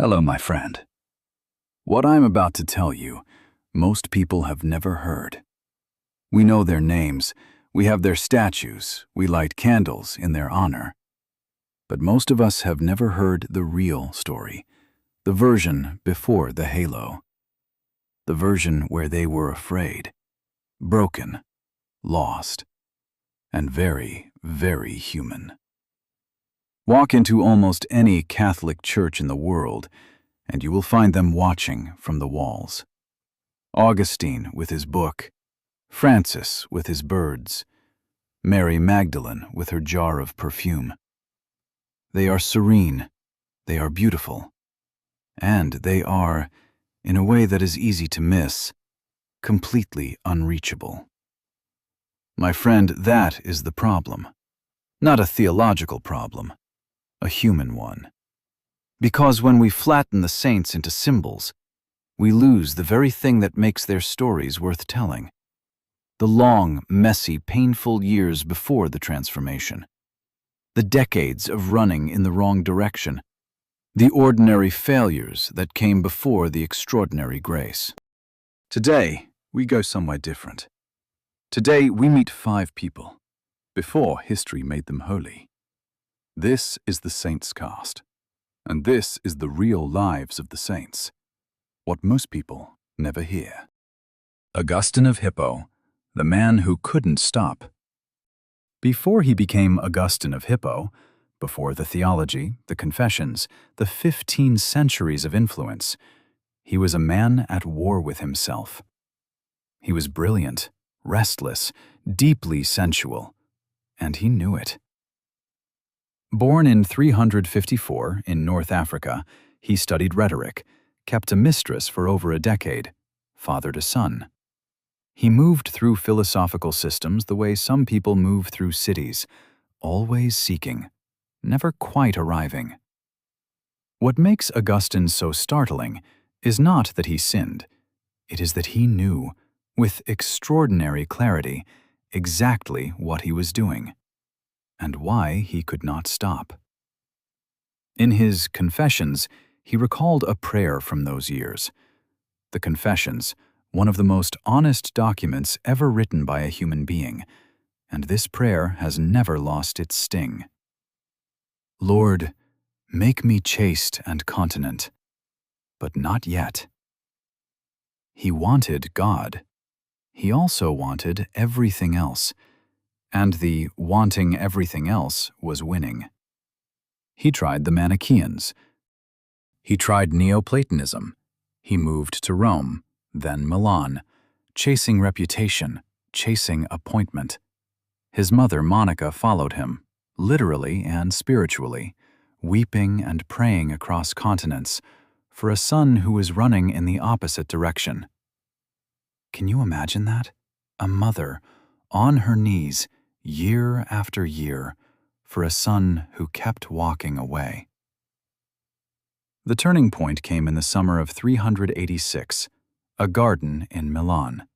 Hello, my friend. What I'm about to tell you, most people have never heard. We know their names, we have their statues, we light candles in their honor. But most of us have never heard the real story, the version before the halo. The version where they were afraid, broken, lost, and very, very human. Walk into almost any Catholic church in the world, and you will find them watching from the walls. Augustine with his book, Francis with his birds, Mary Magdalene with her jar of perfume. They are serene, they are beautiful, and they are, in a way that is easy to miss, completely unreachable. My friend, that is the problem. Not a theological problem, a human one. Because when we flatten the saints into symbols, we lose the very thing that makes their stories worth telling. The long, messy, painful years before the transformation. The decades of running in the wrong direction. The ordinary failures that came before the extraordinary grace. Today, we go somewhere different. Today, we meet 5 people, before history made them holy. This is the Saints cast, and this is the real lives of the saints, what most people never hear. Augustine of Hippo, the man who couldn't stop. Before he became Augustine of Hippo, before the theology, the confessions, the 15 centuries of influence, he was a man at war with himself. He was brilliant, restless, deeply sensual, and he knew it. Born in 354 in North Africa, he studied rhetoric, kept a mistress for over a decade, fathered a son. He moved through philosophical systems the way some people move through cities, always seeking, never quite arriving. What makes Augustine so startling is not that he sinned, it is that he knew, with extraordinary clarity, exactly what he was doing, and why he could not stop. In his Confessions, he recalled a prayer from those years. The Confessions, one of the most honest documents ever written by a human being, and this prayer has never lost its sting. Lord, make me chaste and continent, but not yet. He wanted God. He also wanted everything else, and the wanting everything else was winning. He tried the Manichaeans. He tried Neoplatonism. He moved to Rome, then Milan, chasing reputation, chasing appointment. His mother, Monica, followed him, literally and spiritually, weeping and praying across continents for a son who was running in the opposite direction. Can you imagine that? A mother, on her knees, year after year, for a son who kept walking away. The turning point came in the summer of 386, a garden in Milan.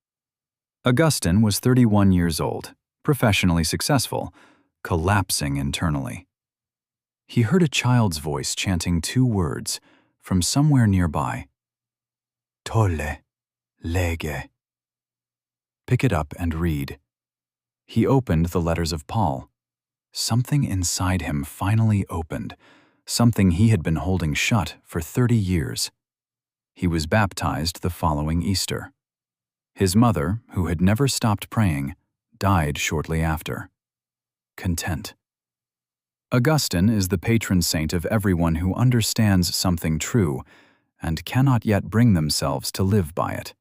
Augustine was 31 years old, professionally successful, collapsing internally. He heard a child's voice chanting 2 words from somewhere nearby. Tolle, lege. Pick it up and read. He opened the letters of Paul. Something inside him finally opened, something he had been holding shut for 30 years. He was baptized the following Easter. His mother, who had never stopped praying, died shortly after. Content. Augustine is the patron saint of everyone who understands something true and cannot yet bring themselves to live by it.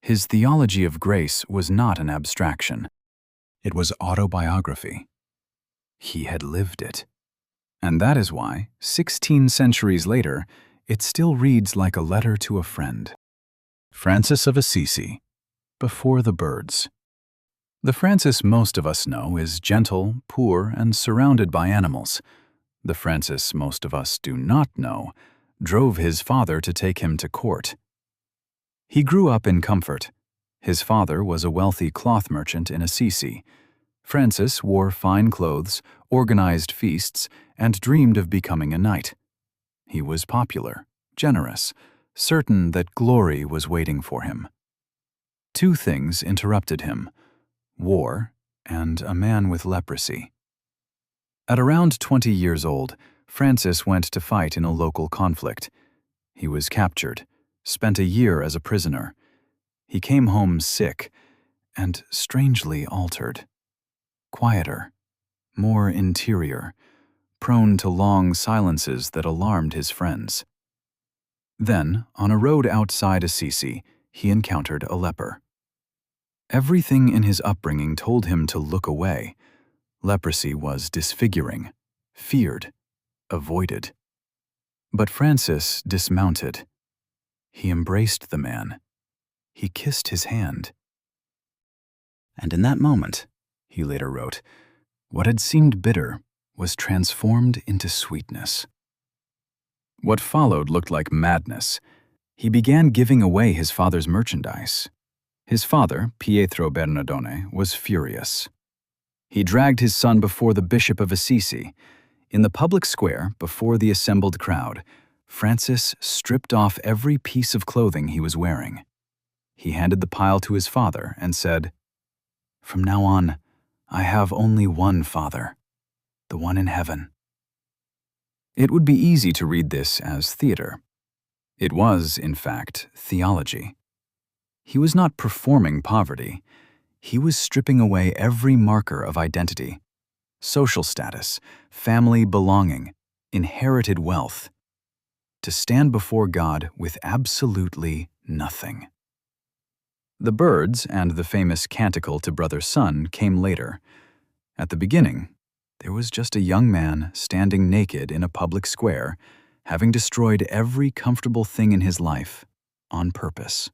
His theology of grace was not an abstraction. It was autobiography. He had lived it. And that is why, 16 centuries later, it still reads like a letter to a friend. Francis of Assisi, Before the Birds. The Francis most of us know is gentle, poor, and surrounded by animals. The Francis most of us do not know drove his father to take him to court. He grew up in comfort. His father was a wealthy cloth merchant in Assisi. Francis wore fine clothes, organized feasts, and dreamed of becoming a knight. He was popular, generous, certain that glory was waiting for him. Two things interrupted him: war and a man with leprosy. At around 20 years old, Francis went to fight in a local conflict. He was captured, spent a year as a prisoner. He came home sick and strangely altered. Quieter, more interior, prone to long silences that alarmed his friends. Then, on a road outside Assisi, he encountered a leper. Everything in his upbringing told him to look away. Leprosy was disfiguring, feared, avoided. But Francis dismounted. He embraced the man. He kissed his hand. And in that moment, he later wrote, what had seemed bitter was transformed into sweetness. What followed looked like madness. He began giving away his father's merchandise. His father, Pietro Bernardone, was furious. He dragged his son before the Bishop of Assisi. In the public square, before the assembled crowd, Francis stripped off every piece of clothing he was wearing. He handed the pile to his father and said, "From now on, I have only one Father, the one in heaven." It would be easy to read this as theater. It was, in fact, theology. He was not performing poverty. He was stripping away every marker of identity: social status, family belonging, inherited wealth, to stand before God with absolutely nothing. The birds and the famous canticle to Brother Sun came later. At the beginning, there was just a young man standing naked in a public square, having destroyed every comfortable thing in his life on purpose.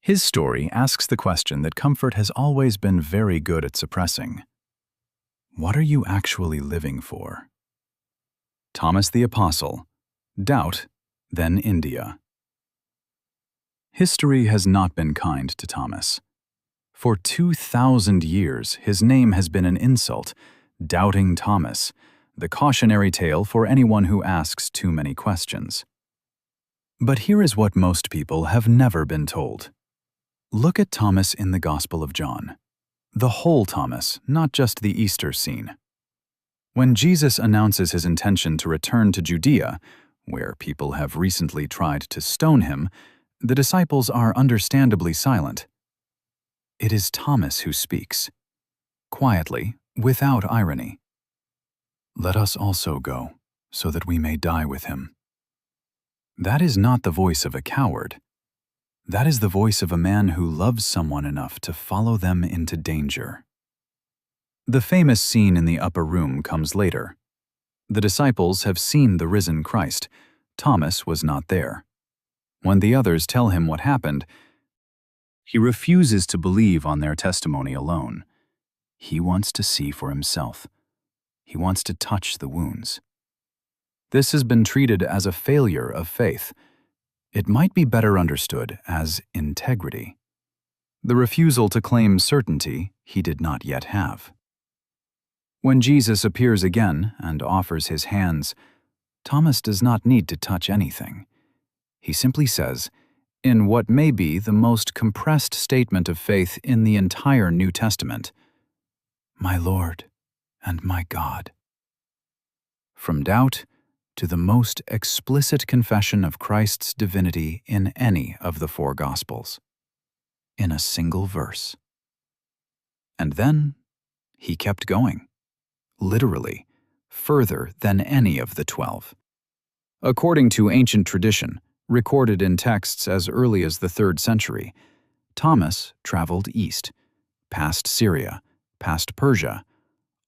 His story asks the question that comfort has always been very good at suppressing. What are you actually living for? Thomas the Apostle, Doubt, then India. History has not been kind to Thomas. For 2,000 years, his name has been an insult, Doubting Thomas, the cautionary tale for anyone who asks too many questions. But here is what most people have never been told. Look at Thomas in the Gospel of John. The whole Thomas, not just the Easter scene. When Jesus announces his intention to return to Judea, where people have recently tried to stone him, the disciples are understandably silent. It is Thomas who speaks, quietly, without irony. "Let us also go, so that we may die with him." That is not the voice of a coward. That is the voice of a man who loves someone enough to follow them into danger. The famous scene in the upper room comes later. The disciples have seen the risen Christ. Thomas was not there. When the others tell him what happened, he refuses to believe on their testimony alone. He wants to see for himself. He wants to touch the wounds. This has been treated as a failure of faith. It might be better understood as integrity. The refusal to claim certainty he did not yet have. When Jesus appears again and offers his hands, Thomas does not need to touch anything. He simply says, in what may be the most compressed statement of faith in the entire New Testament, "My Lord and my God." From doubt to the most explicit confession of Christ's divinity in any of the four Gospels, in a single verse. And then he kept going, literally, further than any of the 12. According to ancient tradition, recorded in texts as early as the 3rd century, Thomas traveled east, past Syria, past Persia,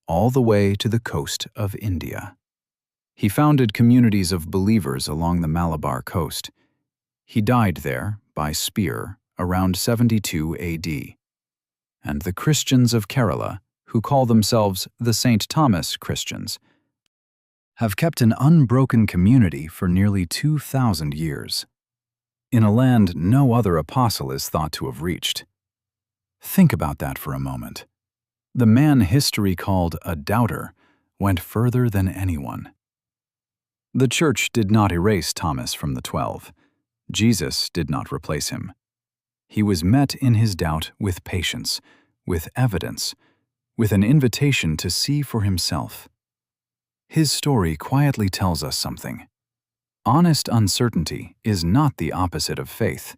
all the way to the coast of India. He founded communities of believers along the Malabar coast. He died there, by spear, around 72 AD. And the Christians of Kerala, who call themselves the St. Thomas Christians, have kept an unbroken community for nearly 2,000 years, in a land no other apostle is thought to have reached. Think about that for a moment. The man history called a doubter went further than anyone. The Church did not erase Thomas from the 12. Jesus did not replace him. He was met in his doubt with patience, with evidence, with an invitation to see for himself. His story quietly tells us something. Honest uncertainty is not the opposite of faith.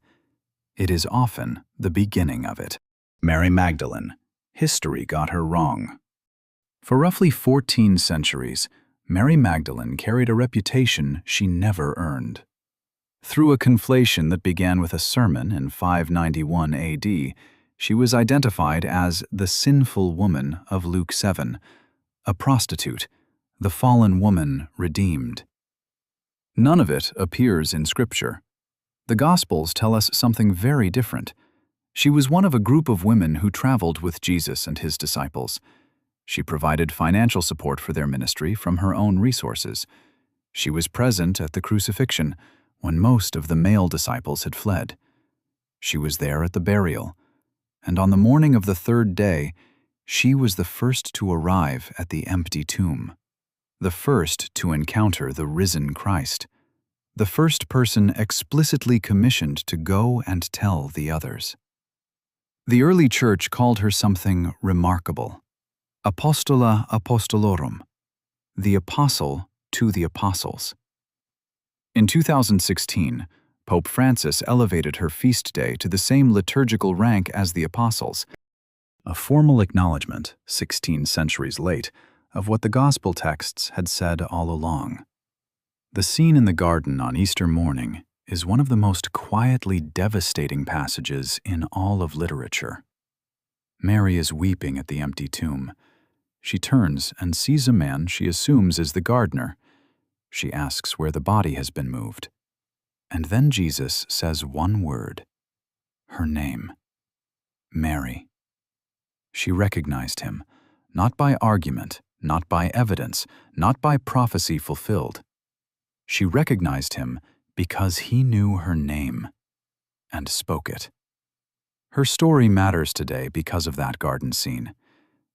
It is often the beginning of it. Mary Magdalene. History got her wrong. For roughly 14 centuries, Mary Magdalene carried a reputation she never earned. Through a conflation that began with a sermon in 591 AD, she was identified as the sinful woman of Luke 7, a prostitute, the fallen woman redeemed. None of it appears in Scripture. The Gospels tell us something very different. She was one of a group of women who traveled with Jesus and his disciples. She provided financial support for their ministry from her own resources. She was present at the crucifixion, when most of the male disciples had fled. She was there at the burial, and on the morning of the third day, she was the first to arrive at the empty tomb, the first to encounter the risen Christ, the first person explicitly commissioned to go and tell the others. The early church called her something remarkable. Apostola apostolorum, the apostle to the apostles. In 2016, Pope Francis elevated her feast day to the same liturgical rank as the apostles, a formal acknowledgement, 16 centuries late, of what the gospel texts had said all along. The scene in the garden on Easter morning is one of the most quietly devastating passages in all of literature. Mary is weeping at the empty tomb. She turns and sees a man she assumes is the gardener. She asks where the body has been moved. And then Jesus says one word, her name, Mary. She recognized him, not by argument, not by evidence, not by prophecy fulfilled. She recognized him because he knew her name and spoke it. Her story matters today because of that garden scene.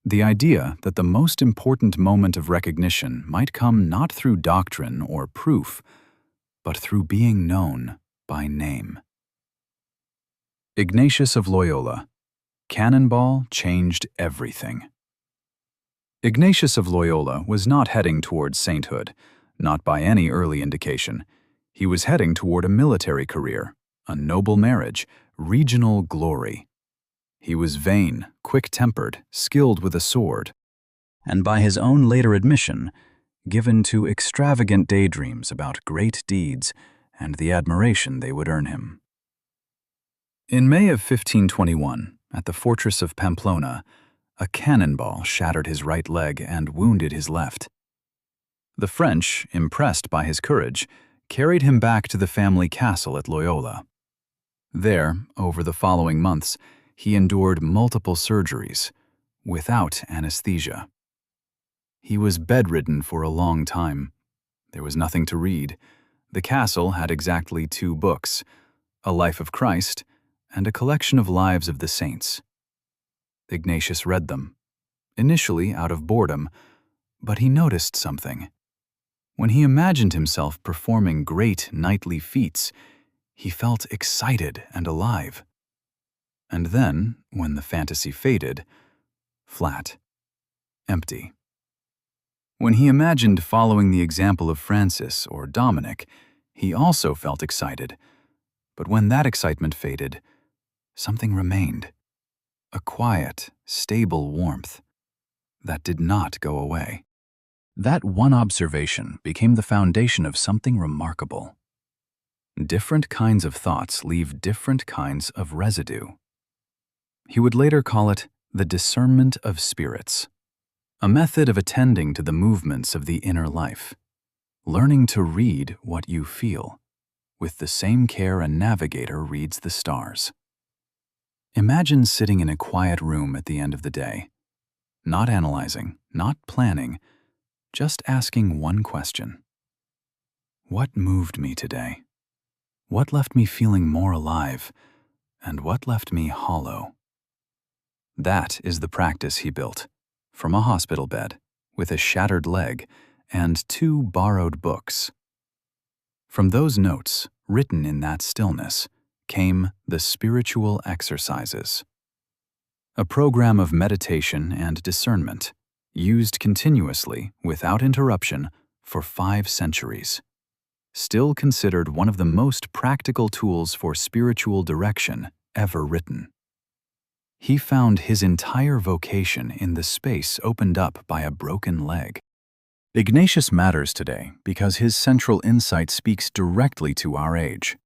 The idea that the most important moment of recognition might come not through doctrine or proof, but through being known by name. Ignatius of Loyola. Cannonball changed everything. Ignatius of Loyola was not heading towards sainthood, not by any early indication. He was heading toward a military career, a noble marriage, regional glory. He was vain, quick-tempered, skilled with a sword, and by his own later admission, given to extravagant daydreams about great deeds and the admiration they would earn him. In May of 1521, at the fortress of Pamplona, a cannonball shattered his right leg and wounded his left. The French, impressed by his courage, carried him back to the family castle at Loyola. There, over the following months, he endured multiple surgeries, without anesthesia. He was bedridden for a long time. There was nothing to read. The castle had exactly 2 books, A Life of Christ and a collection of lives of the saints. Ignatius read them, initially out of boredom, but he noticed something. When he imagined himself performing great knightly feats, he felt excited and alive. And then, when the fantasy faded, flat, empty. When he imagined following the example of Francis or Dominic, he also felt excited. But when that excitement faded, something remained. A quiet, stable warmth that did not go away. That one observation became the foundation of something remarkable. Different kinds of thoughts leave different kinds of residue. He would later call it the discernment of spirits, a method of attending to the movements of the inner life, learning to read what you feel, with the same care a navigator reads the stars. Imagine sitting in a quiet room at the end of the day, not analyzing, not planning, just asking one question. What moved me today? What left me feeling more alive? And what left me hollow? That is the practice he built, from a hospital bed, with a shattered leg, and 2 borrowed books, From those notes, written in that stillness, came the spiritual exercises, a program of meditation and discernment, used continuously, without interruption, for 5 centuries, still considered one of the most practical tools for spiritual direction ever written. He found his entire vocation in the space opened up by a broken leg. Ignatius matters today because his central insight speaks directly to our age.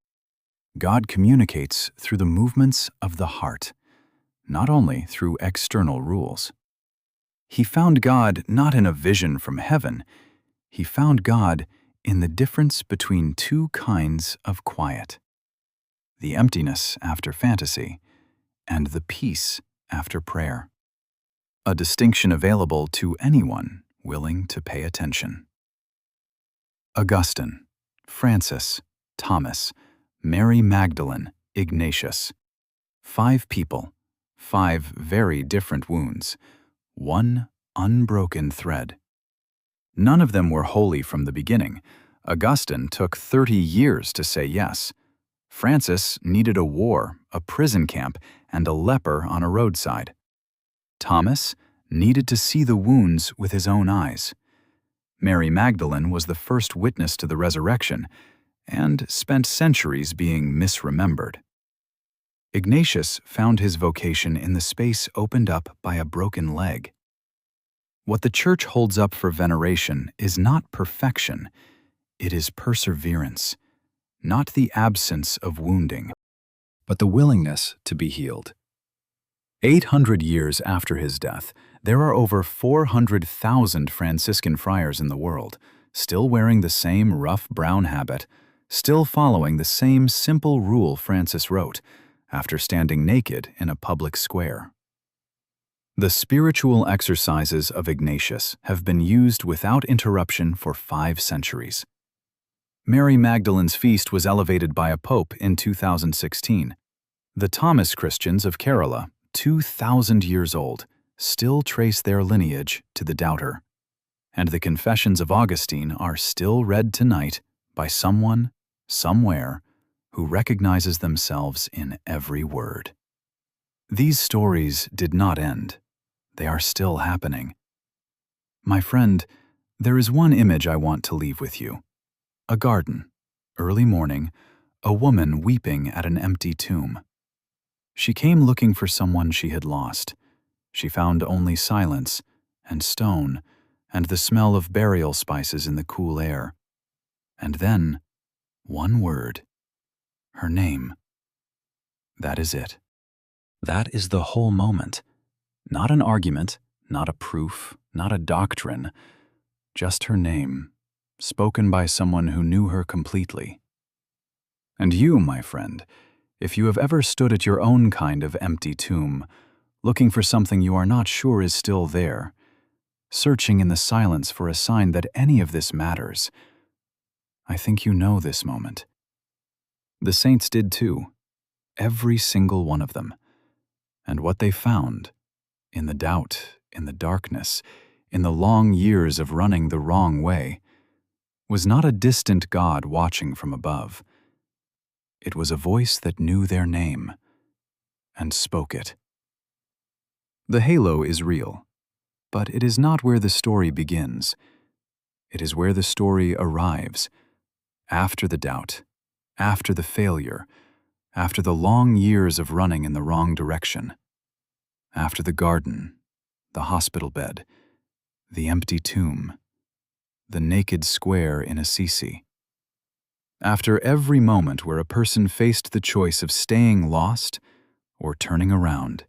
God communicates through the movements of the heart, not only through external rules. He found God not in a vision from heaven. He found God in the difference between 2 kinds of quiet: the emptiness after fantasy and the peace after prayer, a distinction available to anyone willing to pay attention. Augustine, Francis, Thomas, Mary Magdalene, Ignatius. 5 people, 5 very different wounds, one unbroken thread. None of them were holy from the beginning. Augustine took 30 years to say yes. Francis needed a war, a prison camp, and a leper on a roadside. Thomas needed to see the wounds with his own eyes. Mary Magdalene was the first witness to the resurrection and spent centuries being misremembered. Ignatius found his vocation in the space opened up by a broken leg. What the Church holds up for veneration is not perfection, it is perseverance, not the absence of wounding, but the willingness to be healed. 800 years after his death, there are over 400,000 Franciscan friars in the world, still wearing the same rough brown habit, still following the same simple rule Francis wrote, after standing naked in a public square. The spiritual exercises of Ignatius have been used without interruption for 5 centuries. Mary Magdalene's feast was elevated by a pope in 2016. The Thomas Christians of Kerala, 2,000 years old, still trace their lineage to the doubter. And the Confessions of Augustine are still read tonight by someone, somewhere, who recognizes themselves in every word. These stories did not end. They are still happening. My friend, there is one image I want to leave with you. A garden, early morning, a woman weeping at an empty tomb. She came looking for someone she had lost. She found only silence and stone and the smell of burial spices in the cool air. And then, one word. Her name. That is it. That is the whole moment. Not an argument, not a proof, not a doctrine. Just her name, spoken by someone who knew her completely. And you, my friend, if you have ever stood at your own kind of empty tomb, looking for something you are not sure is still there, searching in the silence for a sign that any of this matters, I think you know this moment. The saints did too, every single one of them. And what they found, in the doubt, in the darkness, in the long years of running the wrong way, was not a distant God watching from above. It was a voice that knew their name and spoke it. The halo is real, but it is not where the story begins. It is where the story arrives, after the doubt, after the failure, after the long years of running in the wrong direction, after the garden, the hospital bed, the empty tomb, the naked square in Assisi. After every moment where a person faced the choice of staying lost or turning around,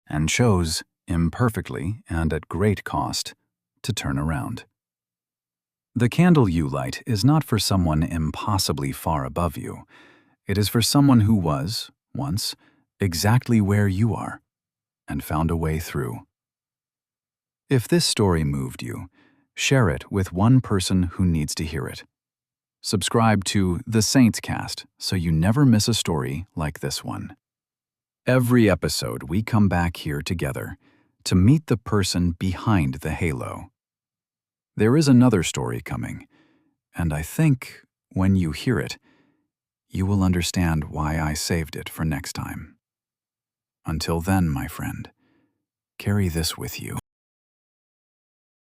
and chose, imperfectly and at great cost, to turn around. The candle you light is not for someone impossibly far above you. It is for someone who was, once, exactly where you are, and found a way through. If this story moved you, share it with one person who needs to hear it. Subscribe to The Saints Cast so you never miss a story like this one. Every episode we come back here together to meet the person behind the halo. There is another story coming, and I think, when you hear it, you will understand why I saved it for next time. Until then, my friend, carry this with you.